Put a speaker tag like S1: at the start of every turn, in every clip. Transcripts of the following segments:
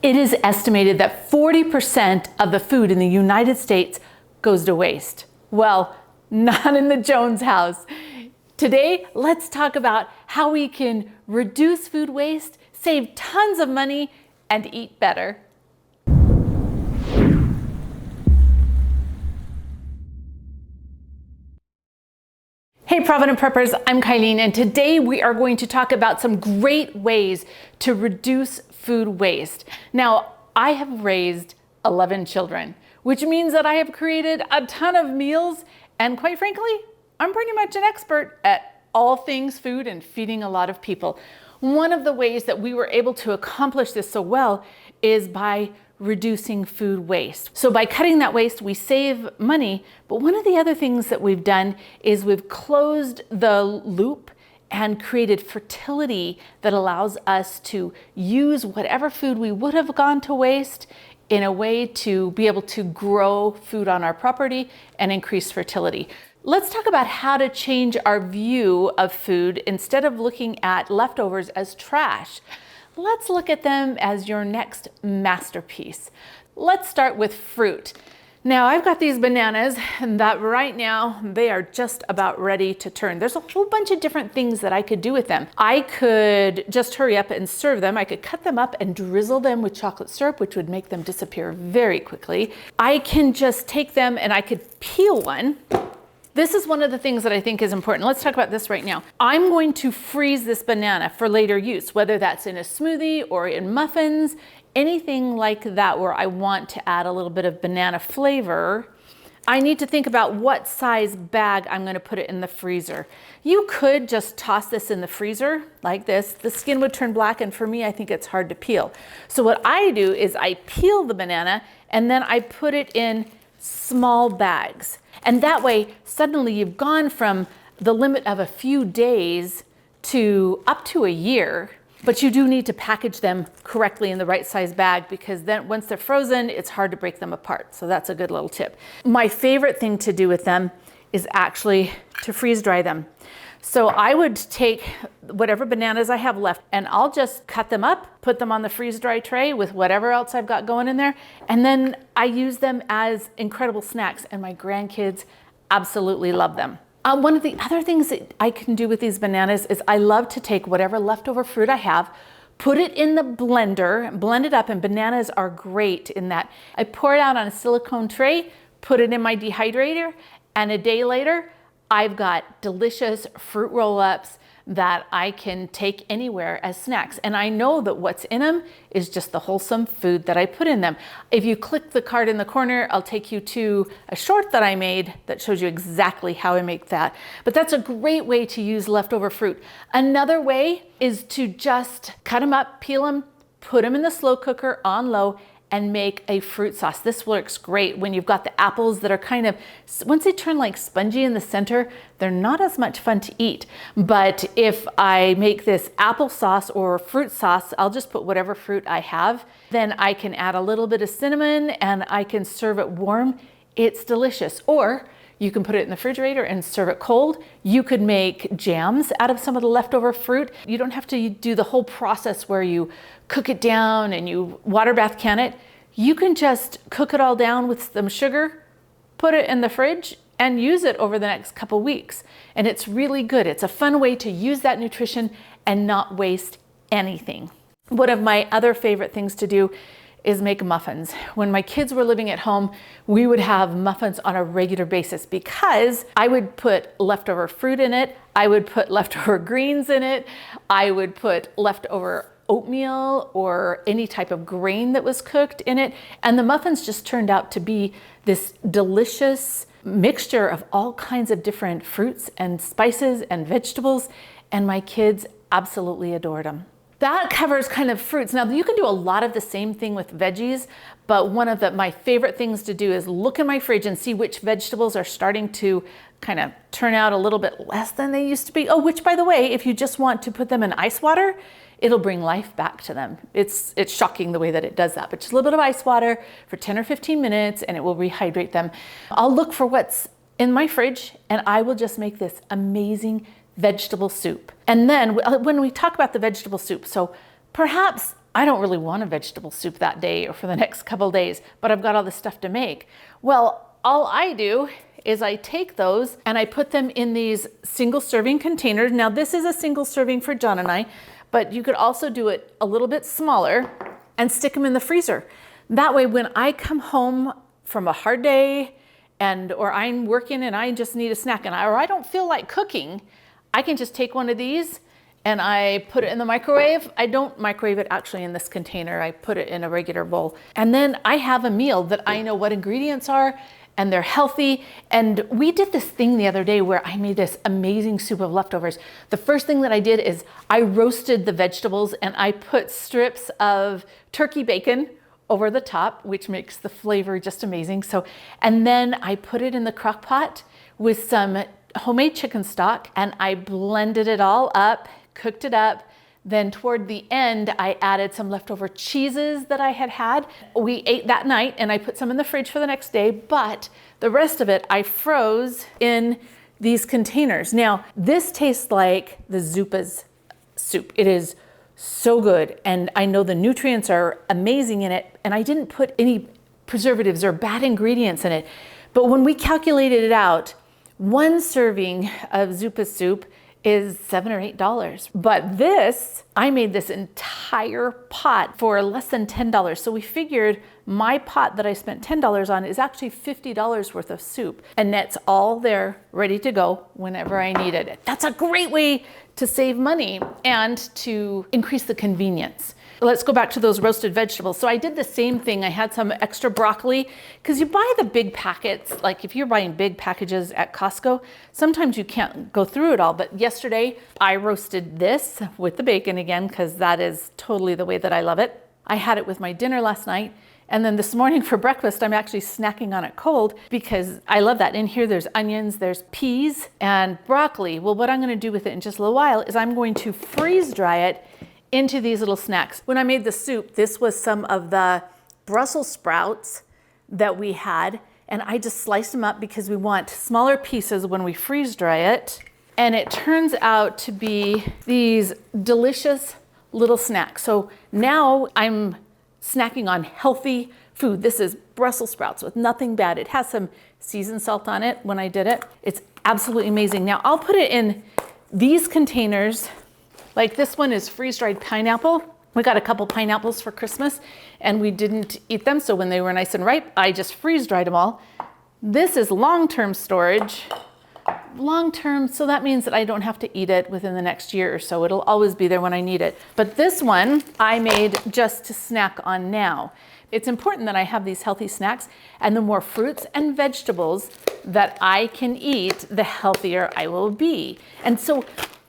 S1: It is estimated that 40% of the food in the United States goes to waste. Well, not in the Jones house. Today, let's talk about how we can reduce food waste, save tons of money, and eat better. Hey Provident Preppers, I'm Kylene, and today we are going to talk about some great ways to reduce food waste. Now, I have raised 11 children, which means that I have created a ton of meals, and quite frankly, I'm pretty much an expert at all things food and feeding a lot of people. One of the ways that we were able to accomplish this so well is by reducing food waste. So by cutting that waste, we save money. But one of the other things that we've done is we've closed the loop and created fertility that allows us to use whatever food we would have gone to waste in a way to be able to grow food on our property and increase fertility. Let's talk about how to change our view of food. Instead of looking at leftovers as trash, let's look at them as your next masterpiece. Let's start with fruit. Now, I've got these bananas and that right now they are just about ready to turn. There's a whole bunch of different things that I could do with them. I could just hurry up and serve them. I could cut them up and drizzle them with chocolate syrup, which would make them disappear very quickly. I can just take them and I could peel one. This is one of the things that I think is important. Let's talk about this right now. I'm going to freeze this banana for later use, whether that's in a smoothie or in muffins, anything like that where I want to add a little bit of banana flavor. I need to think about what size bag I'm going to put it in the freezer. You could just toss this in the freezer like this. The skin would turn black, and for me, I think it's hard to peel. So what I do is I peel the banana and then I put it in small bags. And that way, suddenly you've gone from the limit of a few days to up to a year, but you do need to package them correctly in the right size bag, because then once they're frozen, it's hard to break them apart. So that's a good little tip. My favorite thing to do with them is actually to freeze dry them. So I would take whatever bananas I have left and I'll just cut them up, put them on the freeze dry tray with whatever else I've got going in there. And then I use them as incredible snacks, and my grandkids absolutely love them. One of the other things that I can do with these bananas is I love to take whatever leftover fruit I have, put it in the blender, blend it up, and bananas are great in that. I pour it out on a silicone tray, put it in my dehydrator, and a day later, I've got delicious fruit roll-ups that I can take anywhere as snacks. And I know that what's in them is just the wholesome food that I put in them. If you click the card in the corner, I'll take you to a short that I made that shows you exactly how I make that. But that's a great way to use leftover fruit. Another way is to just cut them up, peel them, put them in the slow cooker on low, and make a fruit sauce. This works great when you've got the apples that are kind of, once they turn like spongy in the center, they're not as much fun to eat. But if I make this apple sauce or fruit sauce, I'll just put whatever fruit I have. Then I can add a little bit of cinnamon and I can serve it warm. It's delicious. Or you can put it in the refrigerator and serve it cold. You could make jams out of some of the leftover fruit. You don't have to do the whole process where you cook it down and you water bath can it. You can just cook it all down with some sugar, put it in the fridge, and use it over the next couple weeks. And it's really good. It's a fun way to use that nutrition and not waste anything. One of my other favorite things to do is make muffins. When my kids were living at home, we would have muffins on a regular basis because I would put leftover fruit in it, I would put leftover greens in it, I would put leftover oatmeal or any type of grain that was cooked in it, and the muffins just turned out to be this delicious mixture of all kinds of different fruits and spices and vegetables, and my kids absolutely adored them. That covers kind of fruits. Now you can do a lot of the same thing with veggies, but one of my favorite things to do is look in my fridge and see which vegetables are starting to kind of turn out a little bit less than they used to be. Oh, which by the way, if you just want to put them in ice water, it'll bring life back to them. It's shocking the way that it does that, but just a little bit of ice water for 10 or 15 minutes and it will rehydrate them. I'll look for what's in my fridge and I will just make this amazing vegetable soup. And then when we talk about the vegetable soup, so perhaps I don't really want a vegetable soup that day or for the next couple days, but I've got all this stuff to make. Well, all I do is I take those and I put them in these single serving containers. Now this is a single serving for John and I, but you could also do it a little bit smaller and stick them in the freezer. That way when I come home from a hard day or I'm working and I just need a snack or I don't feel like cooking, I can just take one of these and I put it in the microwave. I don't microwave it actually in this container. I put it in a regular bowl. And then I have a meal that I know what ingredients are and they're healthy. And we did this thing the other day where I made this amazing soup of leftovers. The first thing that I did is I roasted the vegetables and I put strips of turkey bacon over the top, which makes the flavor just amazing. And then I put it in the crock pot with some homemade chicken stock and I blended it all up, cooked it up. Then toward the end, I added some leftover cheeses that I had. We ate that night and I put some in the fridge for the next day, but the rest of it I froze in these containers. Now, this tastes like the Zupa's soup. It is so good. And I know the nutrients are amazing in it. And I didn't put any preservatives or bad ingredients in it. But when we calculated it out, one serving of Zupa's soup is $7 or $8. But this, I made this entire pot for less than $10. So we figured my pot that I spent $10 on is actually $50 worth of soup. And that's all there, ready to go whenever I needed it. That's a great way to save money and to increase the convenience. Let's go back to those roasted vegetables. So I did the same thing. I had some extra broccoli because you buy the big packets. Like if you're buying big packages at Costco, sometimes you can't go through it all. But yesterday I roasted this with the bacon again because that is totally the way that I love it. I had it with my dinner last night. And then this morning for breakfast, I'm actually snacking on it cold because I love that. In here, there's onions, there's peas and broccoli. Well, what I'm going to do with it in just a little while is I'm going to freeze dry it into these little snacks. When I made the soup, this was some of the Brussels sprouts that we had, and I just sliced them up because we want smaller pieces when we freeze dry it. And it turns out to be these delicious little snacks. So now I'm snacking on healthy food. This is Brussels sprouts with nothing bad. It has some seasoned salt on it when I did it. It's absolutely amazing. Now I'll put it in these containers. Like this one is freeze-dried pineapple. We got a couple pineapples for Christmas and we didn't eat them. So when they were nice and ripe, I just freeze-dried them all. This is long-term storage. Long-term, so that means that I don't have to eat it within the next year or so. It'll always be there when I need it. But this one I made just to snack on now. It's important that I have these healthy snacks, and the more fruits and vegetables that I can eat, the healthier I will be. And so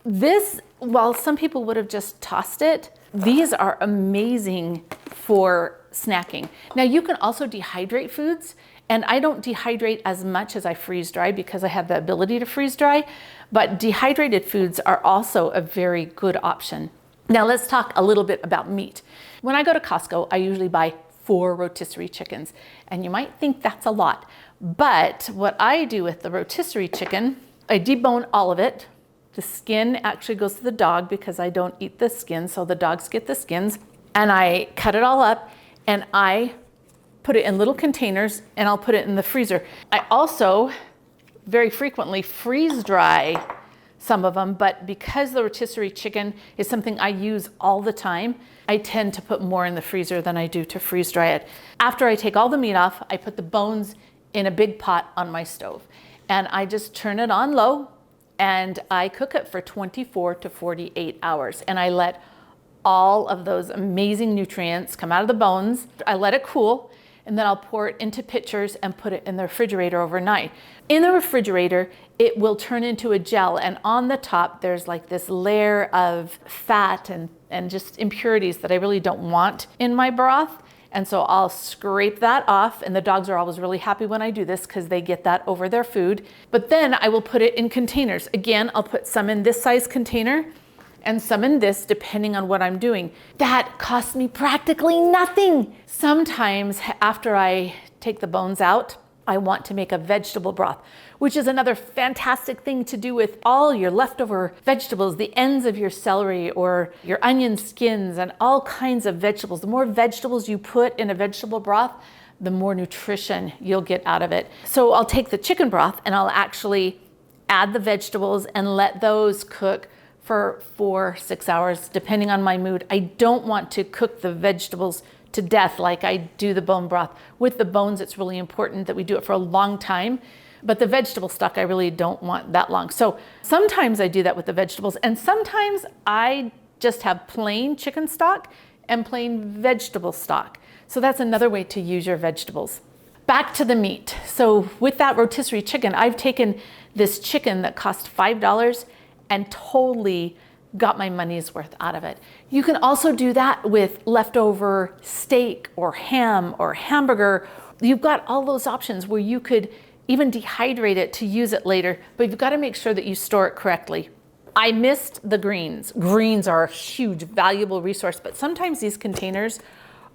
S1: this, while some people would have just tossed it, these are amazing for snacking. Now you can also dehydrate foods, and I don't dehydrate as much as I freeze dry because I have the ability to freeze dry, but dehydrated foods are also a very good option. Now let's talk a little bit about meat. When I go to Costco, I usually buy 4 rotisserie chickens, and you might think that's a lot, but what I do with the rotisserie chicken, I debone all of it. The skin actually goes to the dog because I don't eat the skin, so the dogs get the skins, and I cut it all up and I put it in little containers and I'll put it in the freezer. I also very frequently freeze dry some of them, but because the rotisserie chicken is something I use all the time, I tend to put more in the freezer than I do to freeze dry it. After I take all the meat off, I put the bones in a big pot on my stove and I just turn it on low and I cook it for 24 to 48 hours. And I let all of those amazing nutrients come out of the bones. I let it cool, and then I'll pour it into pitchers and put it in the refrigerator overnight. In the refrigerator, it will turn into a gel, and on the top, there's like this layer of fat and just impurities that I really don't want in my broth. And so I'll scrape that off, and the dogs are always really happy when I do this because they get that over their food. But then I will put it in containers. Again, I'll put some in this size container and some in this, depending on what I'm doing. That costs me practically nothing. Sometimes after I take the bones out, I want to make a vegetable broth, which is another fantastic thing to do with all your leftover vegetables, the ends of your celery or your onion skins and all kinds of vegetables. The more vegetables you put in a vegetable broth, the more nutrition you'll get out of it. So I'll take the chicken broth and I'll actually add the vegetables and let those cook for 4-6 hours, depending on my mood. I don't want to cook the vegetables to death like I do the bone broth. With the bones, it's really important that we do it for a long time, but the vegetable stock, I really don't want that long. So sometimes I do that with the vegetables, and sometimes I just have plain chicken stock and plain vegetable stock. So that's another way to use your vegetables. Back to the meat. So with that rotisserie chicken, I've taken this chicken that cost $5 and totally got my money's worth out of it. You can also do that with leftover steak or ham or hamburger. You've got all those options where you could even dehydrate it to use it later, but you've got to make sure that you store it correctly. I missed the greens. Greens are a huge, valuable resource, but sometimes these containers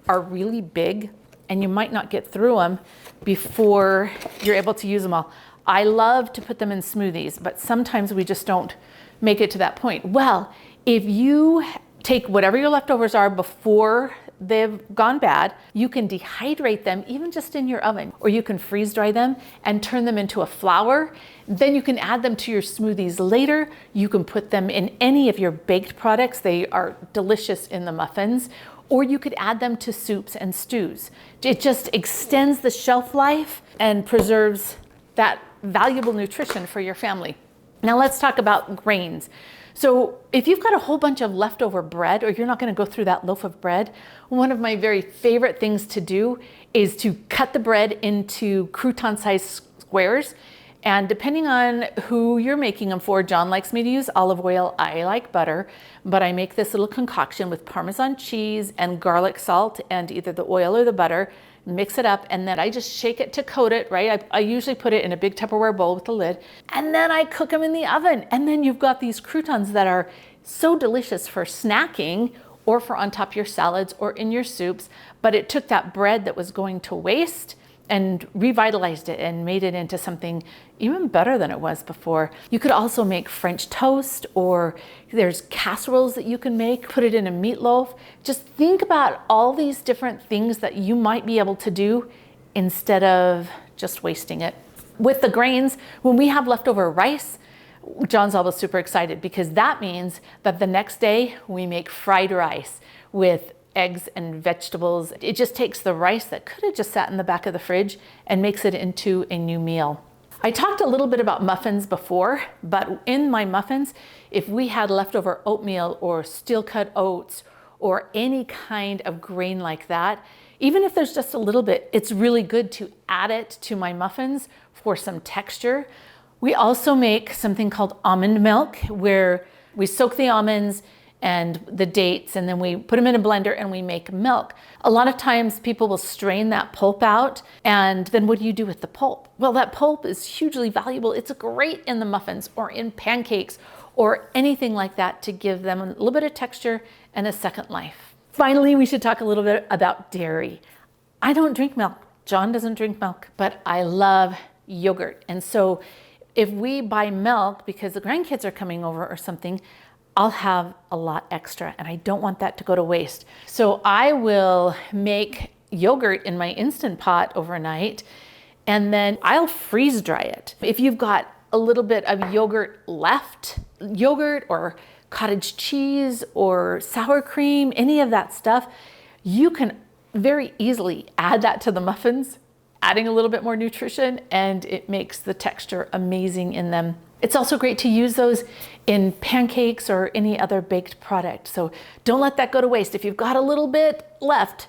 S1: are really big and you might not get through them before you're able to use them all. I love to put them in smoothies, but sometimes we just don't make it to that point. Well, if you take whatever your leftovers are before they've gone bad, you can dehydrate them even just in your oven, or you can freeze dry them and turn them into a flour. Then you can add them to your smoothies later. You can put them in any of your baked products. They are delicious in the muffins, or you could add them to soups and stews. It just extends the shelf life and preserves that valuable nutrition for your family. Now let's talk about grains. So if you've got a whole bunch of leftover bread, or you're not going to go through that loaf of bread, one of my very favorite things to do is to cut the bread into crouton-sized squares. And depending on who you're making them for, John likes me to use olive oil, I like butter, but I make this little concoction with Parmesan cheese and garlic salt and either the oil or the butter, mix it up, and then I just shake it to coat it, right? I usually put it in a big Tupperware bowl with a lid, and then I cook them in the oven. And then you've got these croutons that are so delicious for snacking or for on top of your salads or in your soups, but it took that bread that was going to waste and revitalized it and made it into something even better than it was before. You could also make French toast, or there's casseroles that you can make, put it in a meatloaf. Just think about all these different things that you might be able to do instead of just wasting it. With the grains, when we have leftover rice, John's always super excited because that means that the next day we make fried rice with eggs and vegetables. It just takes the rice that could have just sat in the back of the fridge and makes it into a new meal. I talked a little bit about muffins before, but in my muffins, if we had leftover oatmeal or steel cut oats or any kind of grain like that, even if there's just a little bit, it's really good to add it to my muffins for some texture. We also make something called almond milk, where we soak the almonds and the dates, and then we put them in a blender and we make milk. A lot of times people will strain that pulp out, and then what do you do with the pulp? Well, that pulp is hugely valuable. It's great in the muffins or in pancakes or anything like that to give them a little bit of texture and a second life. Finally, we should talk a little bit about dairy. I don't drink milk. John doesn't drink milk, but I love yogurt. And so if we buy milk because the grandkids are coming over or something, I'll have a lot extra, and I don't want that to go to waste. So I will make yogurt in my Instant Pot overnight, and then I'll freeze dry it. If you've got a little bit of yogurt left, yogurt or cottage cheese or sour cream, any of that stuff, you can very easily add that to the muffins, adding a little bit more nutrition, and it makes the texture amazing in them. It's also great to use those in pancakes or any other baked product. So don't let that go to waste. If you've got a little bit left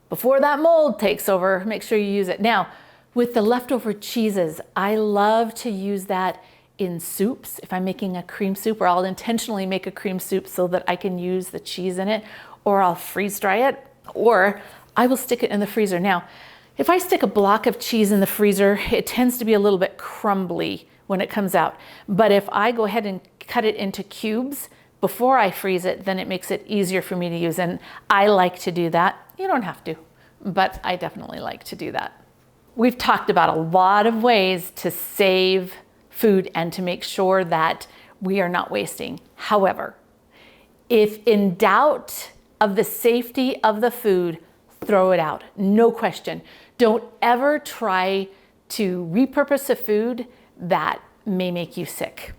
S1: before that mold takes over, make sure you use it. Now, with the leftover cheeses, I love to use that in soups. If I'm making a cream soup, or I'll intentionally make a cream soup so that I can use the cheese in it, or I'll freeze dry it, or I will stick it in the freezer. Now, if I stick a block of cheese in the freezer, it tends to be a little bit crumbly when it comes out. But if I go ahead and cut it into cubes before I freeze it, then it makes it easier for me to use. And I like to do that. You don't have to, but I definitely like to do that. We've talked about a lot of ways to save food and to make sure that we are not wasting. However, if in doubt of the safety of the food, throw it out, no question. Don't ever try to repurpose a food that may make you sick.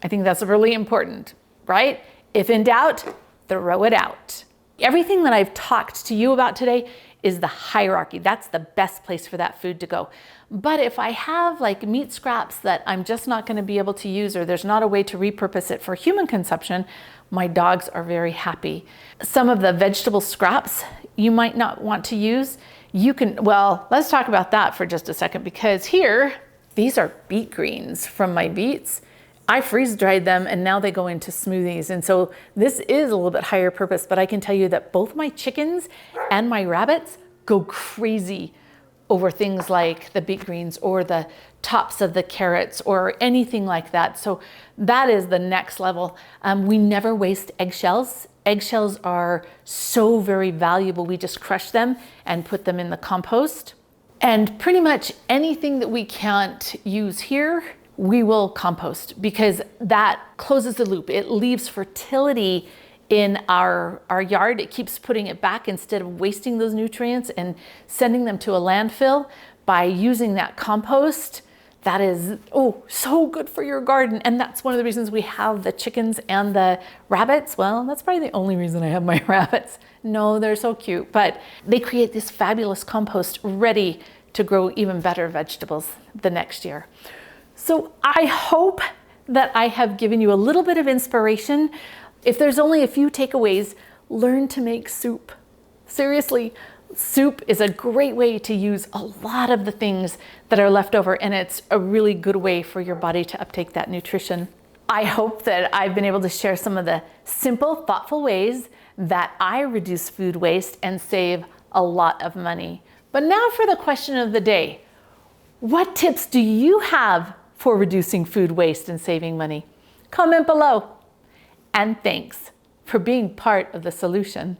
S1: I think that's really important, right? If in doubt, throw it out. Everything that I've talked to you about today is the hierarchy. That's the best place for that food to go. But if I have like meat scraps that I'm just not going to be able to use, or there's not a way to repurpose it for human consumption, my dogs are very happy. Some of the vegetable scraps you might not want to use. You can, well, let's talk about that for just a second, because here, these are beet greens from my beets. I freeze dried them and now they go into smoothies. And so this is a little bit higher purpose, but I can tell you that both my chickens and my rabbits go crazy over things like the beet greens or the tops of the carrots or anything like that. So that is the next level. We never waste eggshells. Eggshells are so very valuable. We just crush them and put them in the compost. And pretty much anything that we can't use here, we will compost, because that closes the loop. It leaves fertility in our yard. It keeps putting it back instead of wasting those nutrients and sending them to a landfill. By using that compost, that is, oh, so good for your garden. And that's one of the reasons we have the chickens and the rabbits. Well, that's probably the only reason I have my rabbits. No, they're so cute, but they create this fabulous compost ready to grow even better vegetables the next year. So I hope that I have given you a little bit of inspiration. If there's only a few takeaways, learn to make soup. Seriously, soup is a great way to use a lot of the things that are left over, and it's a really good way for your body to uptake that nutrition. I hope that I've been able to share some of the simple, thoughtful ways that I reduce food waste and save a lot of money. But now for the question of the day. What tips do you have for reducing food waste and saving money? Comment below. And thanks for being part of the solution.